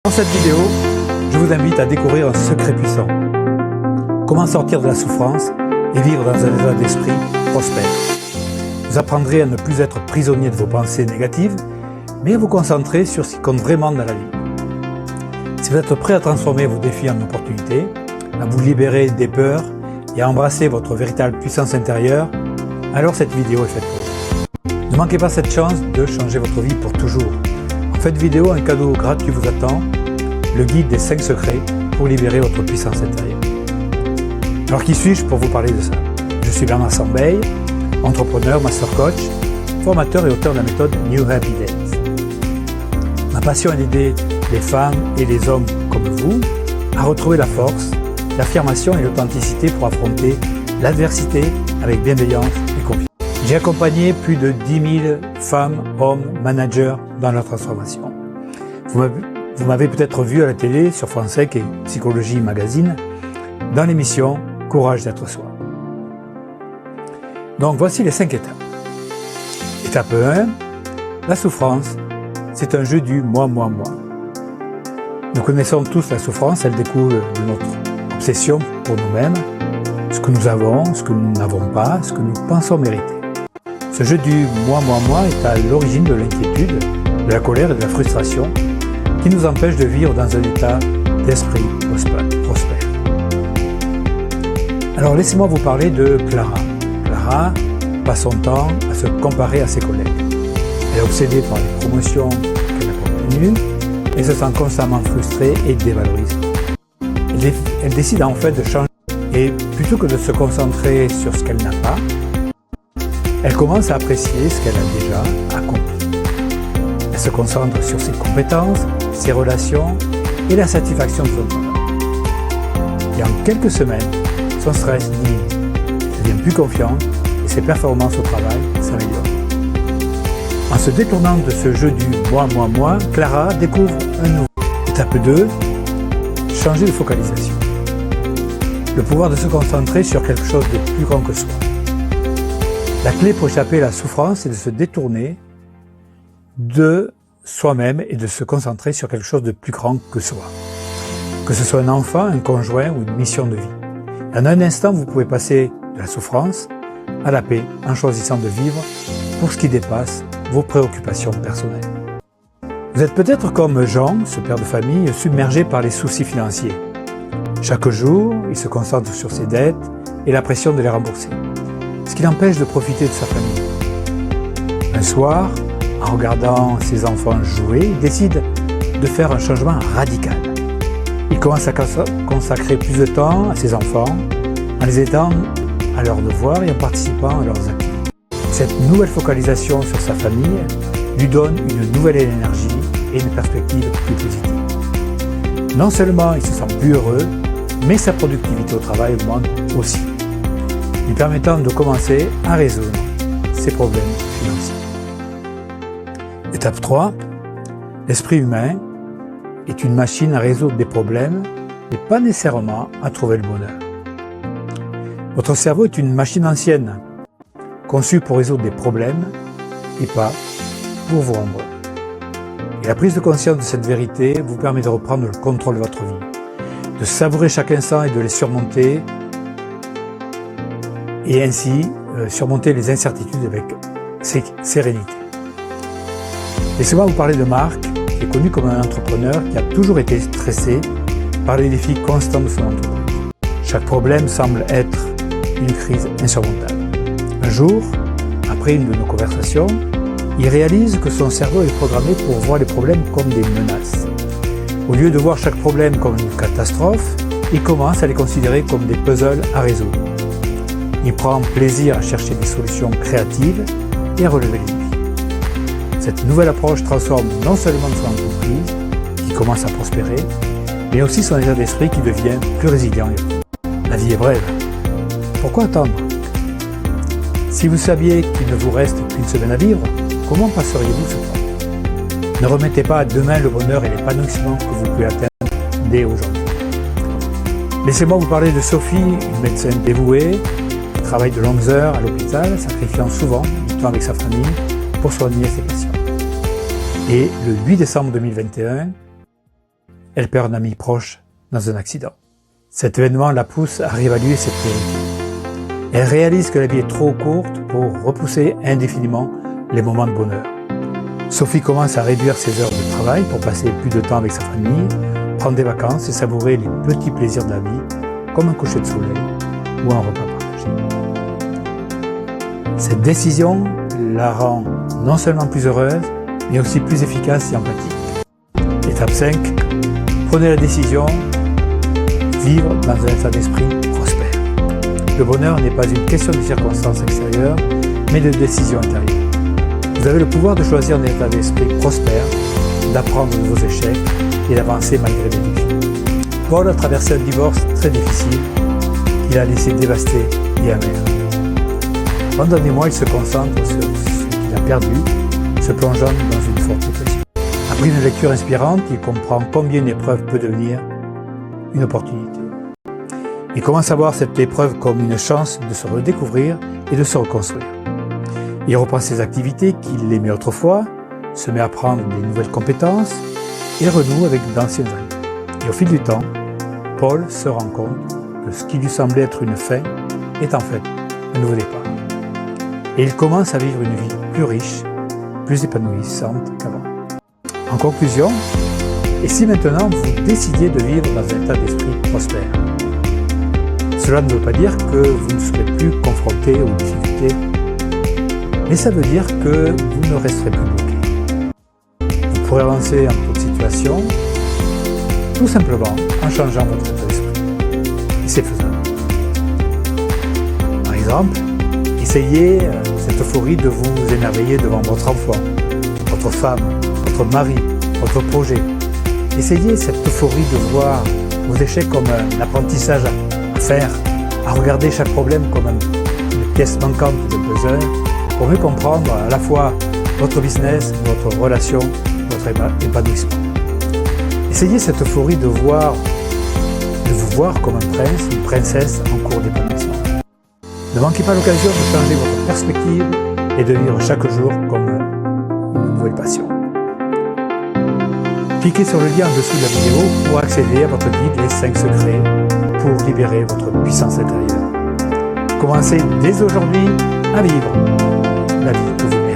Dans cette vidéo, je vous invite à découvrir un secret puissant. Comment sortir de la souffrance et vivre dans un état d'esprit prospère. Vous apprendrez à ne plus être prisonnier de vos pensées négatives, mais à vous concentrer sur ce qui compte vraiment dans la vie. Si vous êtes prêt à transformer vos défis en opportunités, à vous libérer des peurs et à embrasser votre véritable puissance intérieure, alors cette vidéo est faite pour vous. Ne manquez pas cette chance de changer votre vie pour toujours. En cette vidéo, un cadeau gratuit vous attend, le guide des 5 secrets pour libérer votre puissance intérieure. Alors qui suis-je pour vous parler de ça? Je suis Bernard Sambeil, entrepreneur, master coach, formateur et auteur de la méthode New Happy Days. Ma passion est d'aider les femmes et les hommes comme vous à retrouver la force, l'affirmation et l'authenticité pour affronter l'adversité avec bienveillance et confiance. J'ai accompagné plus de 10 000 femmes, hommes, managers dans leur transformation. Vous m'avez peut-être vu à la télé, sur France 5 et Psychologie Magazine, dans l'émission Courage d'être soi. Donc voici les 5 étapes. Étape 1, la souffrance, c'est un jeu du moi, moi, moi. Nous connaissons tous la souffrance, elle découle de notre obsession pour nous-mêmes, ce que nous avons, ce que nous n'avons pas, ce que nous pensons mériter. Ce jeu du moi, moi, moi est à l'origine de l'inquiétude, de la colère et de la frustration qui nous empêche de vivre dans un état d'esprit prospère. Alors laissez-moi vous parler de Clara. Clara passe son temps à se comparer à ses collègues. Elle est obsédée par les promotions qu'elle n'a pas obtenues et se sent constamment frustrée et dévalorisée. Elle décide en fait de changer et plutôt que de se concentrer sur ce qu'elle n'a pas, elle commence à apprécier ce qu'elle a déjà accompli. Elle se concentre sur ses compétences, ses relations et la satisfaction de son travail. Et en quelques semaines, son stress diminue. Elle devient plus confiante et ses performances au travail s'améliorent. En se détournant de ce jeu du moi, moi, moi, Clara découvre un nouveau. Étape 2, changer de focalisation. Le pouvoir de se concentrer sur quelque chose de plus grand que soi. La clé pour échapper à la souffrance est de se détourner de soi-même et de se concentrer sur quelque chose de plus grand que soi. Que ce soit un enfant, un conjoint ou une mission de vie. En un instant, vous pouvez passer de la souffrance à la paix en choisissant de vivre pour ce qui dépasse vos préoccupations personnelles. Vous êtes peut-être comme Jean, ce père de famille, submergé par les soucis financiers. Chaque jour, il se concentre sur ses dettes et la pression de les rembourser, ce qui l'empêche de profiter de sa famille. Un soir, en regardant ses enfants jouer, il décide de faire un changement radical. Il commence à consacrer plus de temps à ses enfants, en les aidant à leurs devoirs et en participant à leurs activités. Cette nouvelle focalisation sur sa famille lui donne une nouvelle énergie et une perspective plus positive. Non seulement il se sent plus heureux, mais sa productivité au travail augmente aussi, lui permettant de commencer à résoudre ses problèmes financiers. Étape 3, l'esprit humain est une machine à résoudre des problèmes, mais pas nécessairement à trouver le bonheur. Votre cerveau est une machine ancienne, conçue pour résoudre des problèmes et pas pour vous rendre heureux. Et la prise de conscience de cette vérité vous permet de reprendre le contrôle de votre vie, de savourer chaque instant et de les surmonter, et ainsi surmonter les incertitudes avec sérénité. Laissez-moi vous parler de Marc, qui est connu comme un entrepreneur qui a toujours été stressé par les défis constants de son entourage. Chaque problème semble être une crise insurmontable. Un jour, après une de nos conversations, il réalise que son cerveau est programmé pour voir les problèmes comme des menaces. Au lieu de voir chaque problème comme une catastrophe, il commence à les considérer comme des puzzles à résoudre. Il prend plaisir à chercher des solutions créatives et à relever les défis. Cette nouvelle approche transforme non seulement son entreprise, qui commence à prospérer, mais aussi son état d'esprit qui devient plus résilient. La vie est brève. Pourquoi attendre? Si vous saviez qu'il ne vous reste qu'une semaine à vivre, comment passeriez-vous ce temps? Ne remettez pas à demain le bonheur et l'épanouissement que vous pouvez atteindre dès aujourd'hui. Laissez-moi vous parler de Sophie, une médecin dévouée, qui travaille de longues heures à l'hôpital, sacrifiant souvent du temps avec sa famille pour soigner ses patients. Et le 8 décembre 2021, elle perd un ami proche dans un accident. Cet événement la pousse à réévaluer ses priorités. Elle réalise que la vie est trop courte pour repousser indéfiniment les moments de bonheur. Sophie commence à réduire ses heures de travail pour passer plus de temps avec sa famille, prendre des vacances et savourer les petits plaisirs de la vie, comme un coucher de soleil ou un repas partagé. Cette décision la rend non seulement plus heureuse, mais aussi plus efficace et empathique. Étape 5. Prenez la décision, vivre dans un état d'esprit prospère. Le bonheur n'est pas une question de circonstances extérieures, mais de décision intérieure. Vous avez le pouvoir de choisir un état d'esprit prospère, d'apprendre de vos échecs et d'avancer malgré les défis. Paul a traversé un divorce très difficile qu'il a laissé dévasté et amer. Pendant des mois, il se concentre sur ce qu'il a perdu, se plongeant dans une forte dépression. Après une lecture inspirante, il comprend combien une épreuve peut devenir une opportunité. Il commence à voir cette épreuve comme une chance de se redécouvrir et de se reconstruire. Il reprend ses activités qu'il aimait autrefois, se met à prendre des nouvelles compétences et renoue avec d'anciens amis. Et au fil du temps, Paul se rend compte que ce qui lui semblait être une fin est en fait un nouveau départ. Et il commence à vivre une vie plus riche, plus épanouissante qu'avant. En conclusion, et si maintenant vous décidiez de vivre dans un état d'esprit prospère? Cela ne veut pas dire que vous ne serez plus confronté aux difficultés, mais ça veut dire que vous ne resterez plus bloqué. Vous pourrez avancer en toute situation, tout simplement en changeant votre état d'esprit. Et c'est faisable. Par exemple, essayez cette euphorie de vous émerveiller devant votre enfant, votre femme, votre mari, votre projet. Essayez cette euphorie de voir vos échecs comme un apprentissage à faire, à regarder chaque problème comme une pièce manquante de puzzle pour mieux comprendre à la fois votre business, votre relation, votre épanouissement. Essayez cette euphorie de vous voir comme un prince, une princesse en cours d'épanouissement. Ne manquez pas l'occasion de changer votre perspective et de vivre chaque jour comme une nouvelle passion. Cliquez sur le lien en dessous de la vidéo pour accéder à votre guide Les 5 secrets pour libérer votre puissance intérieure. Commencez dès aujourd'hui à vivre la vie que vous